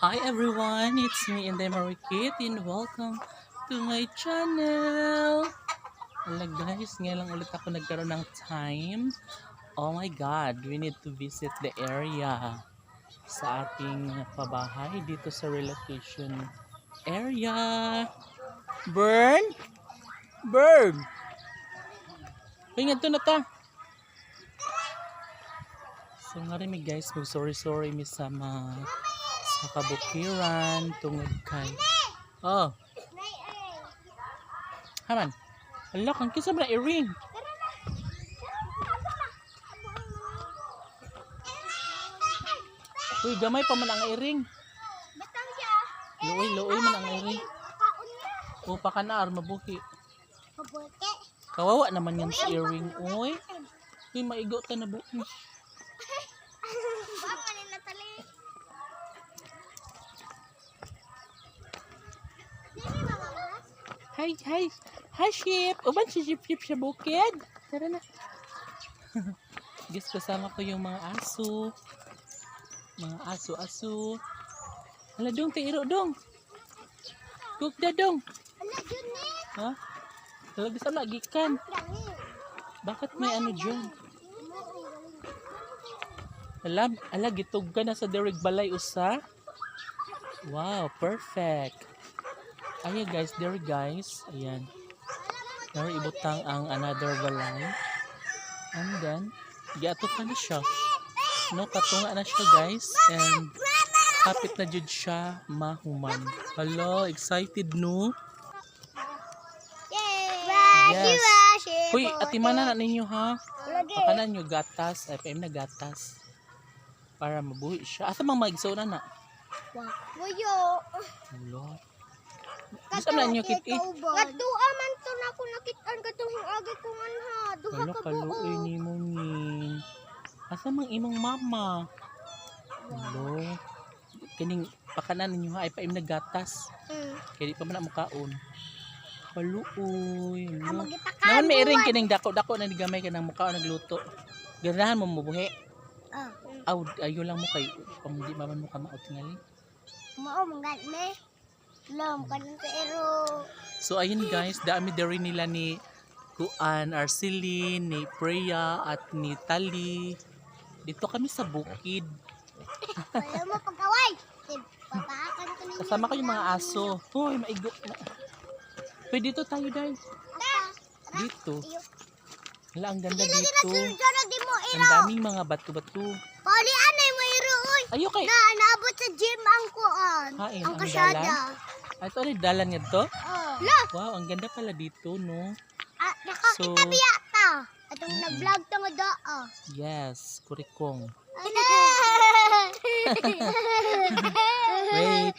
Hi everyone, it's me and Marikit and welcome to my channel. Hello guys, ngayon lang ulit ako nagkaroon ng time. Oh my god, we need to visit the area sa ating pabahay dito sa relocation area. Burn! Burn! Pingin to na ta. So nga rin guys, sorry mi sama sa kabukiran tungod kay oh haman ala kang kisa ba na earring uy gamay pa man ang earring luoy man ang earring o pa ka na mabuki kawawa naman yan sa earring uy maigo ta na buki. Hi, sheep. Uban si sheep sa bukid. Tara na. Guys, kasama ko yung mga aso. Mga aso. Hala dong, tayo dong. Cook da dong. Ha? Talaga sa lagi kan. Bakit may ano dyan? Ala, gitog ka na sa Derek Balay usa. Wow, perfect. Ayan guys, there guys. Ayan. Nari ibutang ang another balay. And then, giato pa na siya. No, katunga na siya guys. And, kapit na jud siya mahuman. Hello, excited no? Yes. Uy, atimanan na ninyo ha. Pakanan nyo gatas. Ay, PM na gatas. Para mabuhi siya. Asa mang maigsaw na na? Buyo. Hello. Gusto na nyo kit eh. Kadua man to na ako nakitaan katong agi ko man ha. Duha Hello, ka kaluoy buo. ni mo nin. Asa mang imong mama? Hello. Kining pakanan ninyo ha. Ay paim na gatas. Kaya di pa man na mukaon. Kaluoy. Hello. Naman may iring kining dako-dako na nigamay ka ng mukaon nagluto. Ganahan mo mabuhi. Ayo lang mo kay kung di maman mo ka maot ngali. Mao mangan me. Lam kanang pero. So ayun guys, dami diri nila ni Kuan, Arceline, ni Freya at ni Tali. Dito kami sa bukid. Wala mo pagkaway. Papakan ko ninyo. Kasama ko yung mga aso. Hoy, maigo na. Pwede dito tayo dahil. Dito. Hala, ang ganda dito. Ang daming mga bato-bato. Pali anay mo iro oy. Ayo kay. Na naabot sa gym ang kuan. Hain, Ang ang kasyada. dalan. Ay, ito rin dalan nga to. La. Wow, ang ganda pala dito, no? So, Nakakita biya ta. Atong nag-vlog ta nga daa. yes, kurikong. Ano? Wait.